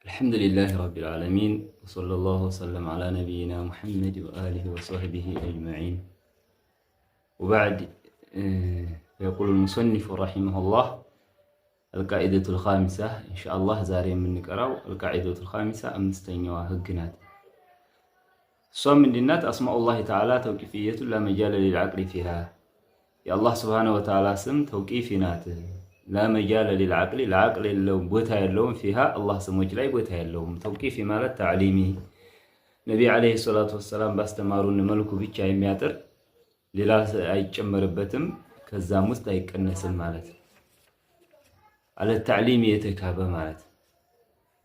الحمد لله رب العالمين وصلى الله وسلم على نبينا محمد وآله وصحبه أجمعين وبعد يقول المصنف رحمه الله القاعدة الخامسة إن شاء الله زاري من نقرأ القاعدة الخامسة أمستنيوا هجنات صوم من النات أسماء الله تعالى توقيفية لا مجال للعقل فيها يا الله سبحانه وتعالى سم توقيفينات لا مجال للعقل العقل لو بوتا يلوم فيها الله سموج لا بوتا يلوم توقيفي مالت تعليمي نبي عليه الصلاة والسلام باستمارون ملكو بيتشا يمياتر للا አይጨመርበትም ከዛም ውስጥ አይቀነስም ማለት على التعليم የተካበ ማለት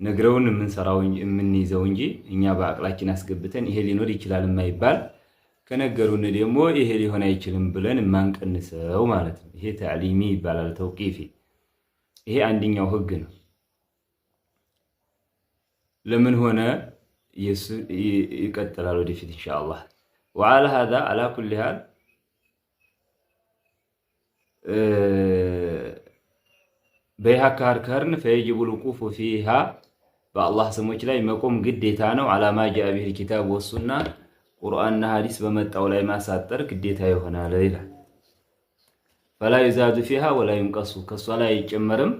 ነግረውን የምንሰራው የምንይዘው እንጂ እኛ በአቅላችን አስገብተን ይሄ ሊኖር ይችላል የማይባል ከነገሩን ደግሞ ይሄ ሊሆን አይችልም ብለን ማንቀንሰው ማለት ነው። ይሄ تعليمي ይባላል ተውቂፊ። ይሄ አንደኛው ህግ ነው። ለምን ሆነ ይቀጥላል ወደፊት ኢንሻአላህ። وعلى هذا على كل حال بيها كاركرن فيجب الوقوف فيها بالله سموች ላይ መቆም ግዴታ ነው። على ما جاء به الكتاب والسنة ቁርአንና ሐዲስ በመጣው ላይ ማሳጠር ግዴታ ይሆናል ይላል። فلا يزاد فيها ولا ينقص ከሷ ላይ አይጨመርም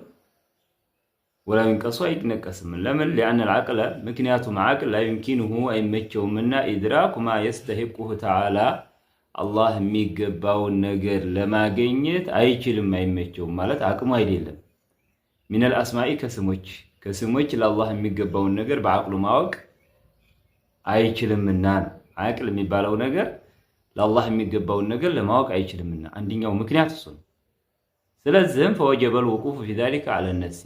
ولا ينقص አይነቀስም። ለምን لأن العقل ምክንያቱም عقل لا يمكنه አይመቸውምና إدراك ما يستحقه تعالى الله የሚገባውን ነገር ለማግኘት አይችልም አይመቸውም ማለት አቅሙ አይደለም። من الأسماء ከስሞች ለአላህ የሚገባውን ነገር በአቅሉ ማወቅ አይችልምና عقل የሚባለው ነገር ለአላህ የሚገባውን ነገር ለማወቅ አይችልምና አንደኛው ምክንያት እሱ ነው። ስለዚህም فوجب الوقوف في ذلك على النفس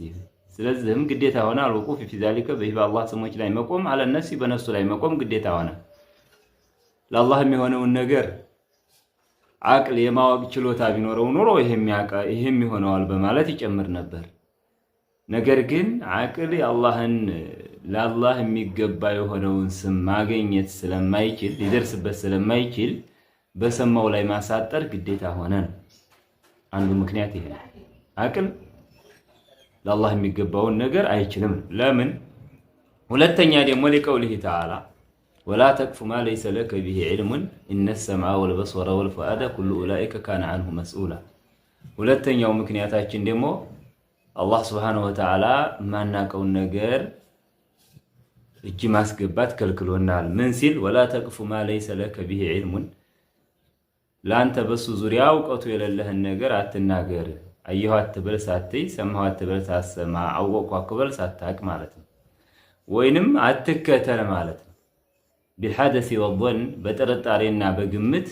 ስለዚህም ግዴታ ሆነ الوقوف في ذلك በአላህ ስሞች ላይ መቆም على النفس በነፍሱ ላይ መቆም ግዴታ ሆነ። ለአላህ የሚሆነውን ነገር عقل የማወቅ ችሎታ ቢኖረው ኖሮ ይሄም ይሆነዋል በማለት ይጨምር ነበር። ነገር ግን عقل ለአላህ የሚገባ የሆነውን ስም ማግኘት ስለማይችል ሊደርስበት ስለማይችል በሰማው ላይ ማሳጠር ግዴታ ሆነ። አንዱ ምክንያት ይሄ ነው። عقل ለአላህ የሚገባውን ነገር አይችልም። ለምን? ሁለተኛ ደግሞ ለቀውሊሂ ተዓላ ولا تقف ما ليس لك به علم إن السمع والبصر والفؤاد كل أولئك كان عنه مسؤولا ሁለተኛው ምክንያታችን ደግሞ አላህ Subhanahu Wa Ta'ala ማናቀውን ነገር እጅ ማስገባት ከልክሎናል። ምን ሲል ولا تقف ما ليس لك به علم ላንተ በሱ ዙሪያ እውቀቱ የሌለህን ነገር አትናገር። አየሁ አትበል ሳትይ፣ ሰማሁ አትበል ሳትሰማ፣ አወቅሁ አትበል ሳታውቅ ማለት ነው። ወይንም አትከተል ማለት ነው። بالحدث والظن በጥርጣሬና በግምት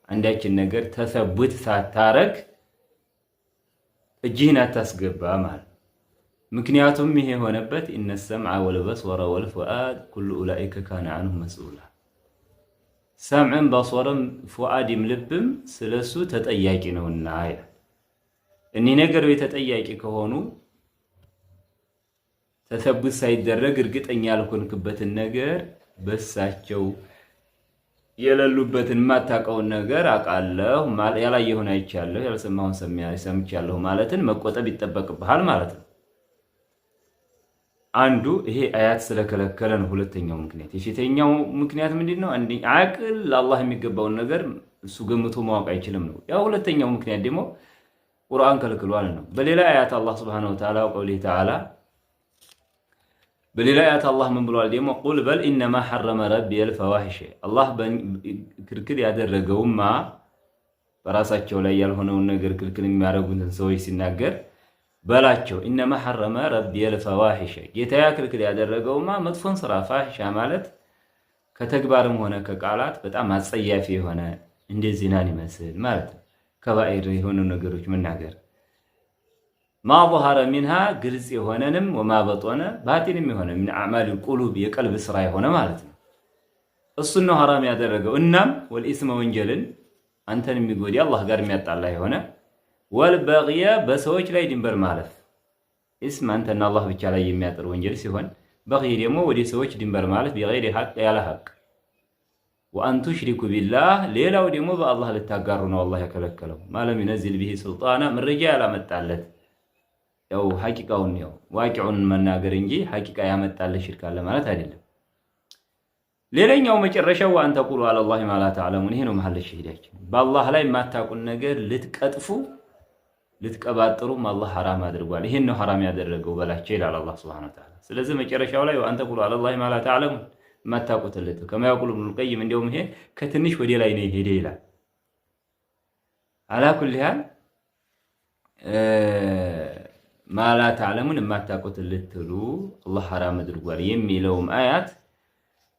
አንዳችን ነገር ተሰቡት ሳታረግ እጅህን አታስገባ ማለት። ምክንያቱም ይሄ ሆነበት إن السمع والبصر والفؤاد كل أولئك كان عنه مسؤولا سمعን በصرም ፉአድም ልብም ስለሱ ተጠያቂ ነውና እነዚህ ነገሮች የተጠያቂ ከሆኑ ተሰቡት ሳይደረግ እርግጠኛ ያልሆንክበትን ነገር በሳቸው የለሉበትን ማታቀውን ነገር አቃለሁ ያላየሁን አይቻለሁ ያልሰማሁን ሰምቻለሁ ማለትን መቆጠብ ይተበቅብሃል ማለት ነው። አንዱ ይሄ አያት ስለከለከለ ነው። ሁለተኛው ምክንያት የፊተኛው ምክንያት ምንድነው? አንዲ عقل ለአላህ የሚገባውን ነገር እሱ ገምቶ ማወቅ አይችልም ነው። ያው ሁለተኛው ምክንያት ደግሞ ቁርአን ከልክሏል ነው። በሌላ አያት አላህ Subhanahu Wa Ta'ala ወቀውሊ ተዓላ በሌላ አያት አላህ ምን ብሏል ደግሞ قل بل انما حرم ربي الفواحش አላህ ክልክል ያደረገውማ በራሳቸው ላይ ያልሆነውን ነገር ክልክል የሚያደርጉትን ሰዎች ሲናገር በላቸው انما حرم ربي الفواحش ጌታዬ ክልክል ያደረገውማ መጥፎን ስራ ፋሂሻ ማለት ከተግባርም ሆነ ከቃላት በጣም አጸያፊ የሆነ እንደ ዚናን ይመስል ማለት ነው። ከባኢር የሆኑ ነገሮች መናገር ما ظهر منها ግልጽ የሆነንም وما بطن ባጢንም የሆነ من اعمال القلوب የቀልብ ስራ የሆነ ማለት ነው። እሱ ነው حرام ያደረገው። እናም والاسم ወንጀልን አንተን የሚጎዳ አላህ ጋር የሚያጣላ የሆነ والبغي በሰዎች ላይ ድንበር ማለፍ اسم አንተና አላህ ብቻ ላይ የሚያጠር ወንጀል ሲሆን بغي ደግሞ ወደ ሰዎች ድንበር ማለፍ بغير حق ያለ ሐቅ وأن تشركوا بالله ሌላው ደግሞ በአላህ ልታጋሩ ነው አላህ ያከለከለው ማለም ينزل به سلطانا من رجال መጣለት ያው ሐቂቃውን ያው ዋቂዑን መናገር እንጂ ሐቂቃ ያመጣለ ሽርክ አለ ማለት አይደለም። ሌላኛው መጨረሻው አንተ ቁሉ አለላሂ ማ ላ ተዕለሙን። ይሄ ነው መሐል ሸሂዳችን። በአላህ ላይ የማታውቁን ነገር ልትቀጥፉ ልትቀባጥሩም አላህ ሐራም አድርጓል። ይሄን ነው ሐራም ያደረገው በላቸው ይላል አላህ ሱብሓነሁ ወተዓላ። ስለዚህ መጨረሻው ላይ አንተ ቁሉ አለላሂ ማ ላ ተዕለሙን የማታውቁትን ልትሉ ከማ የቁሉ ኢብኑል ቀይም እንደውም ይሄ ከትንሽ ወደ ላይ ነው ሄደ ይላል። አላ ኩሊ ሃል ማ ላ ተዕለሙን የማታውቁትን ልትሉ አላህ ሐራም አድርጓል የሚለውም አያት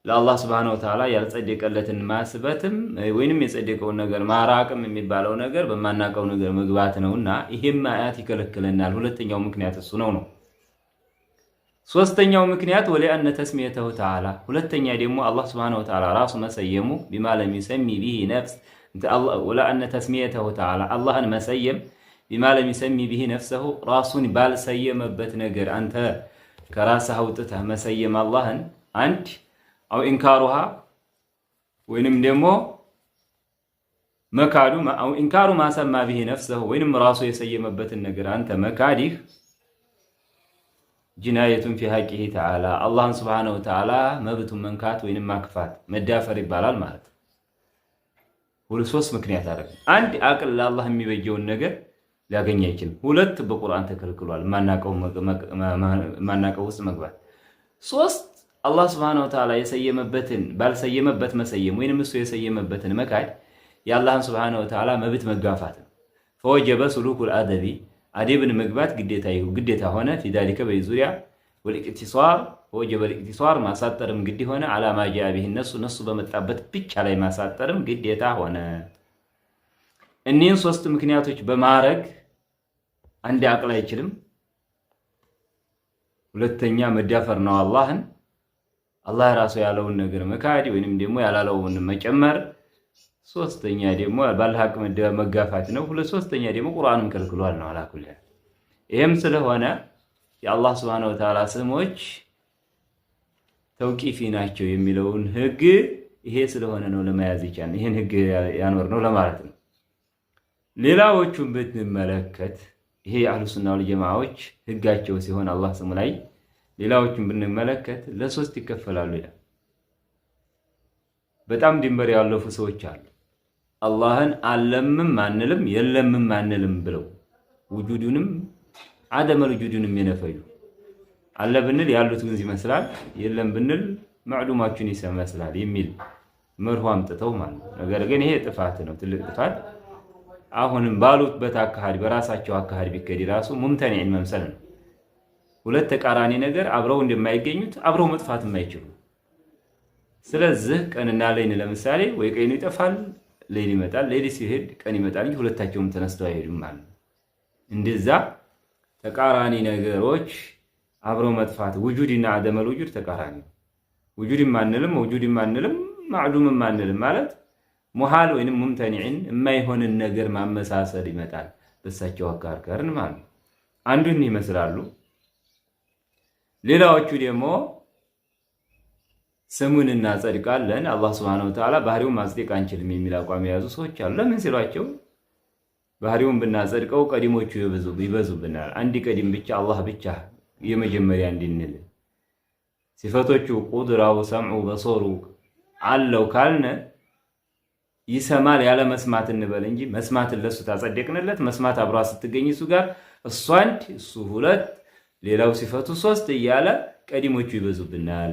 ለአላህ ሱብሓነሁ ወተዓላ ያልጸደቀለትን ማስበትም ወይንም የጸደቀውን ነገር ማራቅም የሚባለው ነገር በማናቀው ነገር መግባት ነውና ይሄም አያት ይከለክለናል። ሁለተኛው ምክንያት እሱ ነው። ሶስተኛው ምክንያት ወለአነ ተስሚየተሁ ተዓላ ሁለተኛ ደግሞ አላህ ሱብሓነሁ ወተዓላ ራሱ መሰየሙ ቢማ ለም ይሰሚ ቢሂ ነፍስ ወለአነ ተስሚየተሁ ተዓላ አላህን መሰየም ቢማ ለም ይሰሚ ቢሂ ነፍሰሁ ራሱን ባልሰየመበት ነገር አንተ ከራስህ አውጥተህ መሰየም አላህን አንድ አው ኢንካሩሃ ወይንም ደግሞ መካዱ አው ኢንካሩ ማሰማ ቢሂ ነፍሰሁ ወይንም ራሱ የሰየመበትን ነገር አንተ መካዲህ ጅናየቱን ፊ ሐቂሂ ተዓላ አላህን ሱብሓነሁ ወተዓላ መብቱን መንካት ወይንም ማክፋት መዳፈር ይባላል ማለት ነው። ሁለት ሶስት ምክንያት አደረገ። አንድ አቅል ለአላህ የሚበጀውን ነገር ሊያገኝ አይችልም። ሁለት በቁርአን ተከልክሏል ማናቀው ውስጥ መግባት። ሶስት አላህ ሱብሓነሁ ወተዓላ የሰየመበትን ባልሰየመበት መሰየም ወይንም እሱ የሰየመበትን መካድ የአላህን ሱብሓነሁ ወተዓላ መብት መጋፋት ነው። ፈወጀበ ሱሉኩል አደቢ አደብን መግባት ግዴታ ሆነ ፊዳሊከ በዙሪያ ወልኢክቲሷር ወጀበ ኢክቲሷር ማሳጠርም ግዴ ሆነ አላማ ጃአ ቢሂ ነሱ በመጣበት ብቻ ላይ ማሳጠርም ግዴታ ሆነ። እኒህን ሶስት ምክንያቶች በማረግ አንድ አቅል አይችልም። ሁለተኛ መዳፈር ነው አላህን አላህ ራሱ ያለውን ነገር መካድ ወይንም ደግሞ ያላለውን መጨመር። ሶስተኛ ደግሞ ባልሐቅ መጋፋት ነው። ሶስተኛ ደግሞ ቁርአንም ከልክሏል ነው አላኩል። ይሄም ስለሆነ የአላህ ሱብሓነሁ ወተዓላ ስሞች ተውቂፊ ናቸው የሚለውን ህግ ይሄ ስለሆነ ነው ለመያዝ ይቻላል። ይሄን ህግ ያኖር ነው ለማለት ነው። ሌላዎቹን ብንመለከት ይሄ አህሉ ሱና ወል ጀማዓዎች ህጋቸው ሲሆን አላህ ስሙ ላይ ሌላዎቹን ብንመለከት ለሶስት ይከፈላሉ ይላል። በጣም ድንበር ያለፉ ሰዎች አሉ። አላህን አለምም አንልም የለምም አንልም ብለው ውጁዱንም አደመል ውጁዱንም የነፈዩ አለ ብንል ያሉት ግን ይመስላል የለም ብንል ማዕሉማቹን ይመስላል የሚል መርሁ አምጥተው ማለት ነው። ነገር ግን ይሄ ጥፋት ነው፣ ትልቅ ጥፋት። አሁንም ባሉበት አካሃድ በራሳቸው አካሃድ ቢከዲ ራሱ ሙምተኒዕን መምሰል ነው። ሁለት ተቃራኒ ነገር አብረው እንደማይገኙት አብረው መጥፋት የማይችሉ። ስለዚህ ቀንና ሌሊት ለምሳሌ ወይ ቀኑ ይጠፋል ሌሊት ይመጣል፣ ሌሊት ሲሄድ ቀን ይመጣል እንጂ ሁለታቸውም ተነስተው አይሄዱም ማለት ነው። እንደዛ ተቃራኒ ነገሮች አብረው መጥፋት ውጁድና አደመል ውጁድ ተቃራኒ። ውጁድም አንልም ወጁድም አንልም ማዕሉምም አንልም ማለት ሙሃል ወይንም ሙምተኒዕን የማይሆንን ነገር ማመሳሰል ይመጣል በሳቸው አካርከርን ማለት ነው። አንዱን ይመስላሉ። ሌላዎቹ ደግሞ ስሙን እናጸድቃለን አላህ ሱብሓነሁ ወተዓላ ባህሪውን ማጽደቅ አንችልም የሚል አቋም የያዙ ሰዎች አሉ። ለምን ሲሏቸው ባህሪውን ብናጸድቀው ቀዲሞቹ ይበዙብናል። አንድ ቀዲም ብቻ አላህ ብቻ የመጀመሪያ እንድንል ሲፈቶቹ ቁድራው ሰምዑ በሶሩ አለው ካልነ ይሰማል ያለ መስማት እንበል እንጂ መስማትን ለሱ ታጸደቅንለት። መስማት አብሯ ስትገኝ እሱ ጋር እሱ አንድ እሱ ሁለት ሌላው ሲፈቱ ሶስት እያለ ቀዲሞቹ ይበዙብናል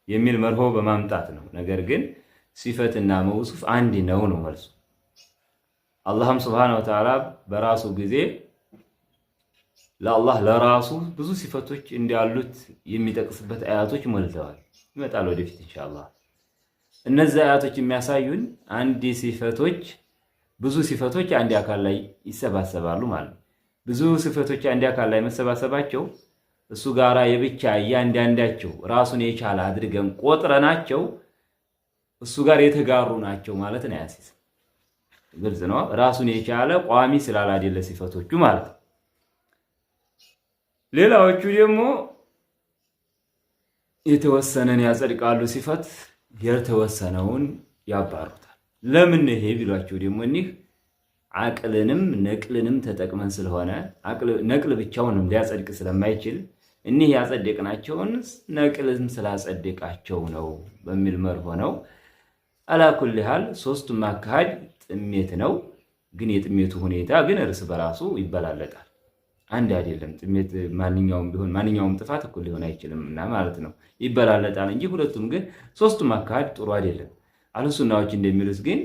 የሚል መርሆ በማምጣት ነው። ነገር ግን ሲፈትና መውሱፍ አንድ ነው መልሱ። አላህም ሱብሓነሁ ወተዓላ በራሱ ጊዜ ለአላህ ለራሱ ብዙ ሲፈቶች እንዳሉት የሚጠቅስበት አያቶች ሞልተዋል። ይመጣል ወደፊት ኢንሻአላህ። እነዚህ አያቶች የሚያሳዩን አንድ ሲፈቶች ብዙ ሲፈቶች አንድ አካል ላይ ይሰባሰባሉ ማለት ነው። ብዙ ሲፈቶች አንድ አካል ላይ መሰባሰባቸው እሱ ጋራ የብቻ እያንዳንዳቸው ራሱን የቻለ አድርገን ቆጥረናቸው እሱ ጋር የተጋሩ ናቸው ማለት ነው። ያሲስ ግልጽ ነው። ራሱን የቻለ ቋሚ ስላላደለ ሲፈቶቹ ማለት ነው። ሌላዎቹ ደግሞ የተወሰነን ያጸድቃሉ ሲፈት የተወሰነውን ያባሩታል። ለምን ይሄ ቢሏቸው ደግሞ እኒህ አቅልንም ነቅልንም ተጠቅመን ስለሆነ ነቅል ብቻውን ሊያጸድቅ ስለማይችል እኒህ ያጸደቅናቸውን ነቅልም ስላጸደቃቸው ነው በሚል መርህ ነው። አላኩል ሐል ሶስቱም አካሄድ ጥሜት ነው። ግን የጥሜቱ ሁኔታ ግን እርስ በራሱ ይበላለጣል። አንድ አይደለም። ጥሜት ማንኛውም ጥፋት እኩል ሊሆን አይችልምና ማለት ነው። ይበላለጣል እንጂ ሁለቱም ግን ሶስቱም አካሄድ ጥሩ አይደለም። አህሉሱናዎች እንደሚሉት ግን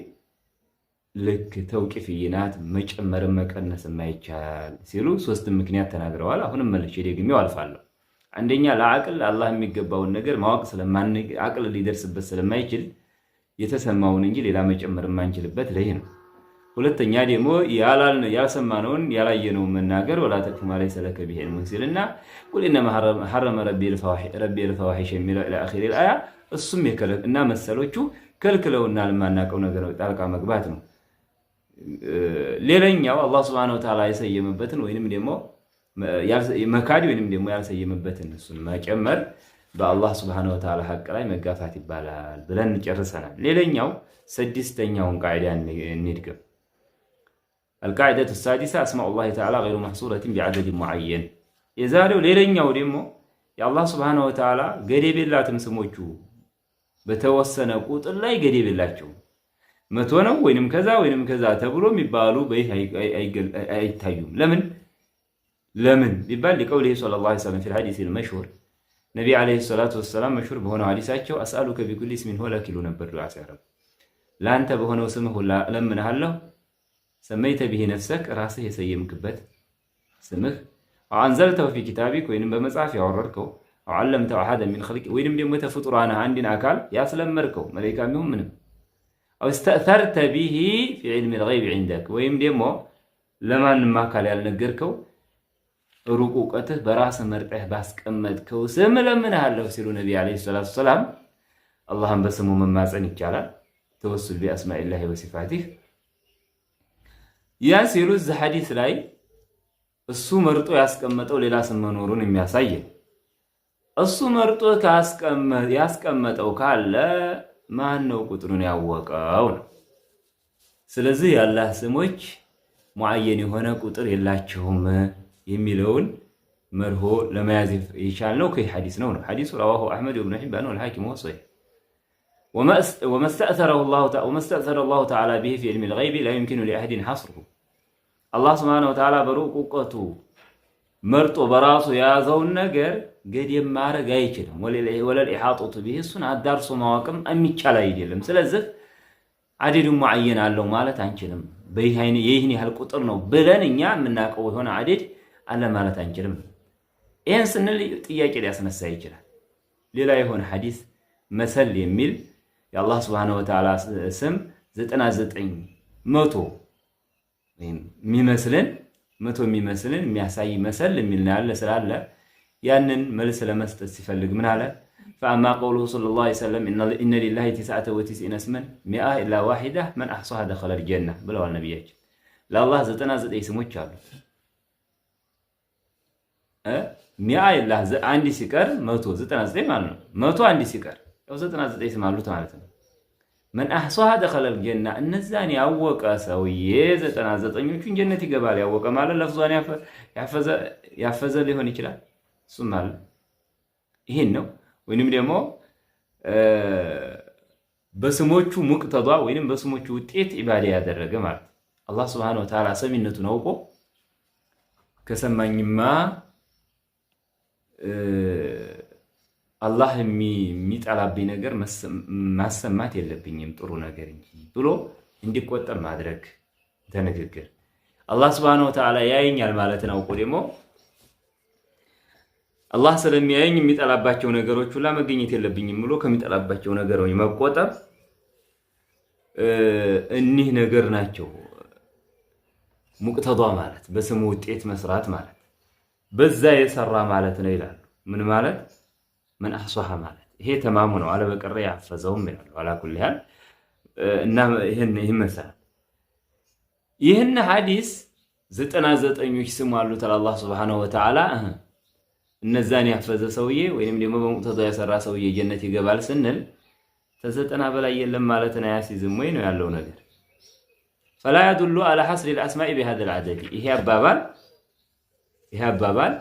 ልክ ተውቂፍይናት መጨመር መቀነስ የማይቻል ሲሉ ሶስት ምክንያት ተናግረዋል። አሁንም መልሼ ደግሜው አልፋለሁ። አንደኛ ለአቅል አላህ የሚገባውን ነገር ማወቅ አቅል ሊደርስበት ስለማይችል የተሰማውን እንጂ ሌላ መጨመር የማንችልበት ለይ ነው። ሁለተኛ ደግሞ ያልሰማነውን ያላየነውን መናገር ወላ ተቅፉ ማ ለይሰ ለከ ቢሂ ዒልሙን ሲልና ቁል ኢነማ ሐረመ ረቢ አልፈዋሒሸ የሚለው ኢላ አኺሪ አልአያ እሱም እና መሰሎቹ ከልክለውና ለማናቀው ነገር ጣልቃ መግባት ነው። ሌላኛው አላህ Subhanahu Wa Ta'ala የሰየመበትን ወይንም ደግሞ መካዲ ወይንም ደግሞ ያልሰየመበትን እሱን መጨመር በአላህ Subhanahu Wa Ta'ala ሐቅ ላይ መጋፋት ይባላል ብለን ጨርሰናል። ሌላኛው ስድስተኛውን ቃዒዳ እንድገም። القاعدة السادسة أسماء الله تعالى غير محصورة بعدد معين. يزاروا ليلኛው ደግሞ የአላህ Subhanahu Wa Ta'ala ገደብ የላትም ስሞቹ በተወሰነ ቁጥር ላይ ገደብ የላቸው። መቶ ነው ወይንም ከዛ ተብሎ የሚባሉ በይህ አይታዩም። ለምን ቢባል لقوله صلى الله عليه وسلم في الحديث المشهور ነብይ አለይሂ ሰላቱ ወሰለም መሽሁር በሆነው ሐዲሳቸው አስአሉከ ቢኩሊ እስሚን ሁወ ለክ ይሉ ነበር ዱዓ ሲያደርጉ ላንተ በሆነው ስምህ ሁላ እለምንሃለሁ ሰመይተ ቢሂ ነፍሰክ ራስህ የሰየምክበት ስምህ አንዘልተው في كتابك ወይንም በመጽሐፍ ያወረድከው አዓለምተው አሐደ ሚን ኸልቂ ወይንም ደግሞ ተፍጡራና አንድን አካል ያስለመርከው መላእክት ይሁን ምንም አው استأثرت به في علم الغيب عندك ወይም ደግሞ ለማንም አካል ያልነገርከው ሩቅ እውቀትህ በራስህ መርጠህ ባስቀመጥከው ስም እለምንሃለሁ ሲሉ ነብይ አለይሂ ሰላቱ ሰላም አላህን በስሙ መማፀን ይቻላል። ተወሱል ቢአስማኢላሂ ወሲፋቲህ ያ ሲሉ እዚህ ሐዲስ ላይ እሱ መርጦ ያስቀመጠው ሌላ ስም መኖሩን የሚያሳይ እሱ መርጦ ያስቀመጠው ካለ ማን ነው ቁጥሩን ያወቀው ነው። ስለዚህ የአላህ ስሞች ሙአየን የሆነ ቁጥር የላቸውም የሚለውን መርሆ ለመያዝ ይቻላል። ከይ ሐዲስ ነው ሐዲሱ رواه احمد وابن حبان والحاكم وصحيح. وما استأثر الله تعالى به في علم الغيب لا يمكن لأحد حصره. الله سبحانه وتعالى በሩቅ እውቀቱ መርጦ በራሱ ያዘውን ነገር ገደብ ማድረግ አይችልም። ወለል ኢሓጦቱ به እሱን አዳርሶ ማወቅም የሚቻል አይደለም። ስለዚህ አደዱ ሙአየን አለው ማለት አንችልም። ይህን ያህል ቁጥር ነው ብለን እኛ የምናውቀው የሆነ አደድ አለ ማለት አንችልም። ይሄን ስንል ጥያቄ ሊያስነሳ ይችላል። ሌላ የሆነ ሐዲስ መሰል የሚል የአላህ Subhanahu Wa Ta'ala ስም 99 መቶ ወይም የሚመስልን የሚያሳይ መሰል የሚል ያለ ስላለ ያንን መልስ ለመስጠት ሲፈልግ ምን አለ? فأما قوله صلى الله عليه وسلم إن لله 99 اسما 100 إلا واحدة من أحصاها دخل الجنة ብለዋል ነብያችን። ለአላህ 99 ስሞች አሉ። 100 ኢላ አንድ ሲቀር 199 ማለት ነው። 100 አንድ ሲቀር ያው 99 ስም አሉት ማለት ነው። من أحصاها دخل الجنة እነዛን ያወቀ ሰውዬ 99ኙን ጀነት ይገባል። ያወቀ ማለት ለፍዟን ያፈዘ ሊሆን ይችላል። እሱም ማለት ይሄን ነው። ወይንም ደግሞ በስሞቹ ሙቅተዷ ወይንም በስሞቹ ውጤት ኢባዳ ያደረገ ማለት አላህ Subhanahu Wa Ta'ala ሰሚነቱን አውቆ ከሰማኝማ አላህ የሚጠላብኝ ነገር ማሰማት የለብኝም ጥሩ ነገር እንጂ ብሎ እንዲቆጠብ ማድረግ ተነግገር አላህ Subhanahu Wa Ta'ala ያየኛል ማለት ነው። አውቆ ደግሞ አላህ ስለሚያየኝ የሚጠላባቸው ነገሮች ሁላ መገኘት የለብኝም ብሎ ከሚጠላባቸው ነገሮች መቆጠብ እኒህ ነገር ናቸው። ሙቅተዷ ማለት በስሙ ውጤት መስራት ማለት በዛ የሰራ ማለት ነው ይላሉ። ምን ማለት ምን አህሷሃ ማለት ይሄ ተማሙ ነው። አለበቀረ ያፈዘውም ይላሉ። አላኩል ያህል እና ይሄን ይመሳል። ይሄን ሐዲስ 99ኞች ስም አሉት አላህ Subhanahu Wa Ta'ala እነዛን ያፈዘ ሰውዬ ወይንም ደግሞ በሙቅተዷ የሰራ ሰውዬ ጀነት ይገባል ስንል ከ90 በላይ የለም ማለት ነው። ያሲዝም ወይ ነው ያለው ነገር فلا يدل على حصر الأسماء بهذا العدد. إيه أبابال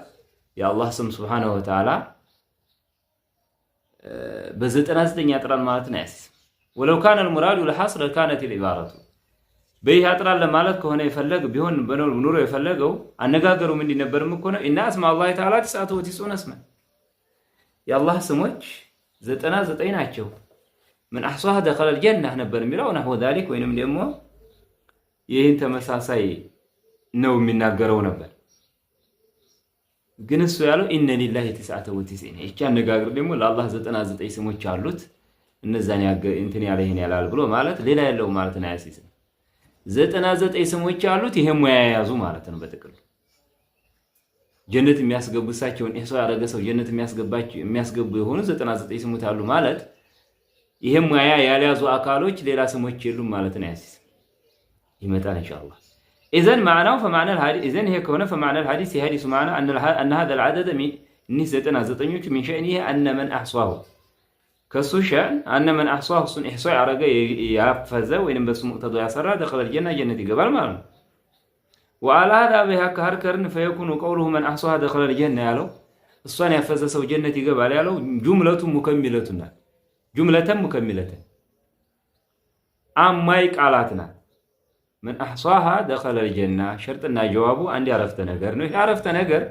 يا الله سبحانه وتعالى بزت أنا زدني أترى المالت ناس. ولو كان المراد لحصر كانت العبارة بيه أترى المالت كهنا يفلق بيهون بنور يفلقوا النجاجروا من النبر مكونه إن أسماء الله تعالى 99 اسما. يا الله سموش زتنا زتين عشوا من أحصاها دخل الجنة نبر ملا ونحو ذلك وين من يمه يهين تمساسي نو من نجارو نبر. ግን እሱ ያለው ኢነ ሊላሂ 99 እቻ አነጋገር ደግሞ ለአላህ 99 ስሞች አሉት እነዛን እንትን ያለ ይሄን ያላል ብሎ ማለት ሌላ ያለው ማለት ነው። ያሲስ 99 ስሞች አሉት ይሄም ያያዙ ማለት ነው። በጥቅሉ ጀነት የሚያስገቡሳቸውን ኢህሳ ያረገ ሰው ጀነት የሚያስገቡ የሆኑ 99 ስሞች አሉ ማለት ይሄም ያያዙ አካሎች ሌላ ስሞች የሉም ማለት ነው። ያሲስ ይመጣል ኢንሻአላህ. إذن معناه فمعنى الحديث إذن هي كونه فمعنى الحديث حديث معنى أن هذا العدد من نسبتنا زتنيك من شأنه أن من أحصاه كسوشان أن من أحصاه صن إحصاء عرقة يفزه وإن بس مقتضى يسرى دخل الجنة جنة قبل ما وعلى هذا بها كهركرن فيكون قوله من أحصاها دخل الجنة يالو الصانع يفزه سو جنة قبل يالو جملة مكملة أما يقالاتنا من أحصاها دخل الجنة شرطنا جوابه عندي عرفت نجر نو عرفت نجر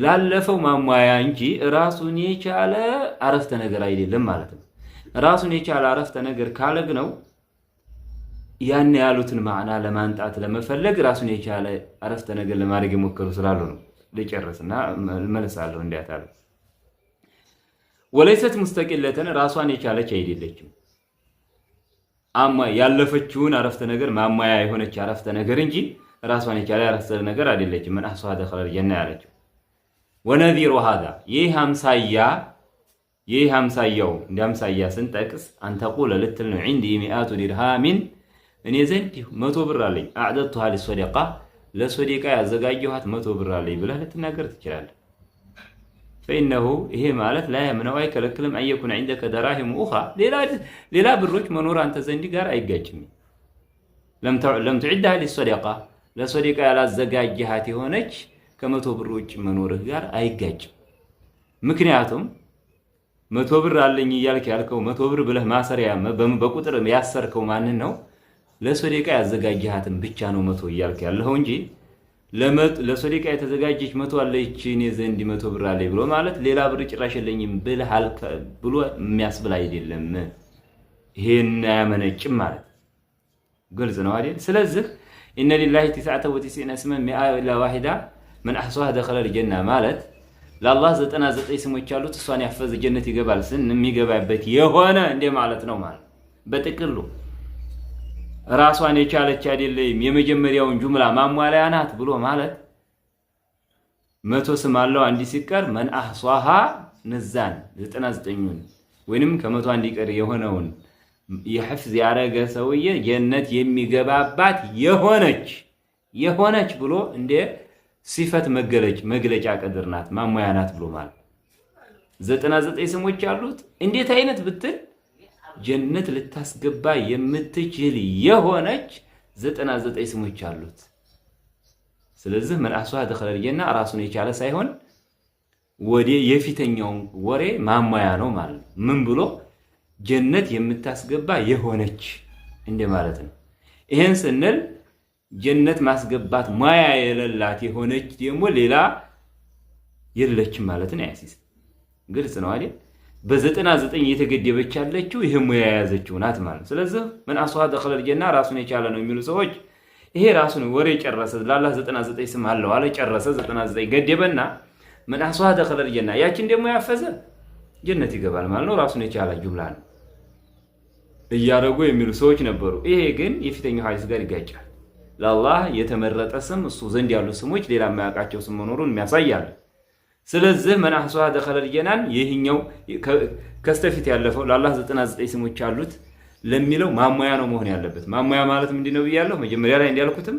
لا لفوا ما ينجي راسون يشاله عرفت نجر أيدي لما لتم راسون يشاله عرفت نجر كالجنو يعني قالوتن معنا لما أنت لما فلق راسون يشاله عرفت نجر لما رجع مكر سرالون ليشرسنا الملس على عندي أتعلم وليست مستقلة راسون يشاله شيء ليشم أما يالفتشون عرفت نجر ما يهونك عرفت نجر إنجي راسواني كلا عرفت نجر عدل لك من أحصى دخل الجنة عليك ونذير هذا يهم سايا سنتكس أن تقول للتلن عندي 100 درهم إن يزنتي 100 بر علي أعددتها للصدقة للصدقة زجاجها 100 بر علي بلا لتناجر تكرال فإنه هي مالت لا يمنعك كلام أن يكون عندك دراهم أخرى للا بالرج منور أنت زندي قار أي جاتني لم تعدها للصدقة لا صدقة على الزجاج جهاتي هونك كما تبرج منور قار أي جاج مكنياتهم ما تبر على اللي يالك يالكو ما تبر بله ما سريع ما بقدر ياسركو ما ننو لا صدقة على الزجاج جهاتهم بتشانو ما تو يالك ياله هونجي ለሶዲቃ የተዘጋጀች 100 አለች እኔ ዘንድ 100 ብር አለኝ ብሎ ማለት ሌላ ብር ጭራሽ የለኝም ብሎ የሚያስብል አይደለም። ይሄን ያመነጭም ማለት ግልጽ ነው አይደል? ስለዚህ ኢነ ሊላሂ 99 اسما 100 الا واحده من احصاها دخل الجنه ማለት ለአላህ 99 ስሞች አሉት እሷን ያፈዘ ጀነት ይገባል ስን የሚገባበት የሆነ እንደ ማለት ነው ማለት በጥቅሉ ራሷን የቻለች አይደለም የመጀመሪያውን ጁምላ ማሟላያ ናት ብሎ ማለት 100 ስም አለው አንዲ ሲቀር من احصاها ነዛን 99ን ወይንም ከ100 አንዲ ቀር የሆነውን የሕፍዝ ያረገ ሰውዬ ጀነት የሚገባባት የሆነች ብሎ እንደ ሲፈት መግለጫ ቀድር ናት ማሟያ ናት ብሎ ማለት 99 ስሞች አሉት እንዴት አይነት ብትል ጀነት ልታስገባ የምትችል የሆነች 99 ስሞች አሉት። ስለዚህ من احصاها دخل الجنة ራሱን የቻለ ሳይሆን ወደ የፊተኛው ወሬ ማሟያ ነው ማለት ምን ብሎ ጀነት የምታስገባ የሆነች እንደ ማለት ነው። ይሄን ስንል ጀነት ማስገባት ማያ የሌላት የሆነች ደግሞ ሌላ የለችም ማለት ነው። ያሲስ ግልጽ ነው አይደል? በ99 የተገደበች ያለችው ይሄ ሙያ ያዘችው ናት ማለት። ስለዚህ من احصاها دخل الجنة ራሱን የቻለ ነው የሚሉ ሰዎች ይሄ ራሱን ወሬ ጨረሰ ለአላህ 99 ስም አለው አለ ጨረሰ 99 ገደበና من احصاها دخل الجنة ያችን ደግሞ ያፈዘ ጀነት ይገባል ማለት ነው። ራሱን የቻለ ጁምላ ነው እያረጉ የሚሉ ሰዎች ነበሩ። ይሄ ግን የፊተኛው ሐዲስ ጋር ይጋጫል። ለአላህ የተመረጠ ስም እሱ ዘንድ ያሉ ስሞች ሌላ የማያውቃቸው ስም መኖሩን የሚያሳያል። ስለዚህ من احصاها دخل الجنة ይሄኛው ከስተፊት ያለፈው ለአላህ 99 ስሞች አሉት ለሚለው ማሟያ ነው መሆን ያለበት። ማሟያ ማለት ምንድነው ብያለሁ መጀመሪያ ላይ እንዲያልኩትም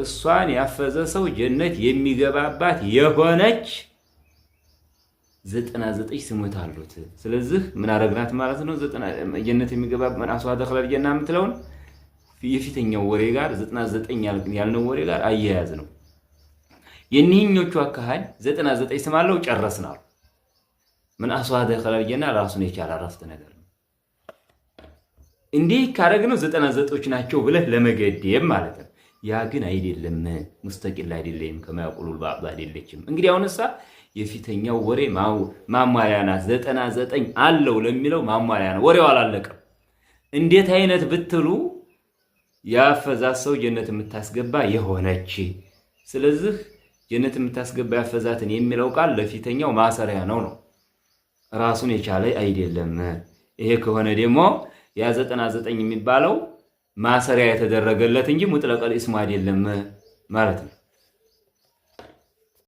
እሷን ያፈዘ ሰው ጀነት የሚገባባት የሆነች 99 ስሞች አሉት። ስለዚህ ምን አረግናት ማለት ነው 90 ጀነት የሚገባ من احصاها دخل الجنة የምትለውን የፊተኛው ወሬ ጋር 99 ያልነው ወሬ ጋር አያያዝ ነው። የኒህኞቹ አካሄድ 99 ስም አለው ጨረስናል። ምን አስዋደ ኸላልየና ራሱን የቻለ አረፍተ ነገር ነው። እንዲህ ካረግነው 99ዎች ናቸው ብለህ ለመገደብ ማለት ነው። ያ ግን አይደለም፣ ሙስተቂል አይደለም፣ ከማያቁሉል ባዕድ አይደለችም። እንግዲህ አሁንሳ የፊተኛው ወሬ ማሟያ ናት። 99 አለው ለሚለው ማሟያ ነው። ወሬው አላለቀም። እንዴት አይነት ብትሉ ያፈዛት ሰው ጀነት የምታስገባ የሆነች። ስለዚህ ጀነት የምታስገባ ያፈዛትን የሚለው ቃል ለፊተኛው ማሰሪያ ነው ራሱን የቻለ አይደለም። ይሄ ከሆነ ደግሞ ያ 99 የሚባለው ማሰሪያ የተደረገለት እንጂ ሙጥለቀል እስሙ አይደለም ማለት ነው።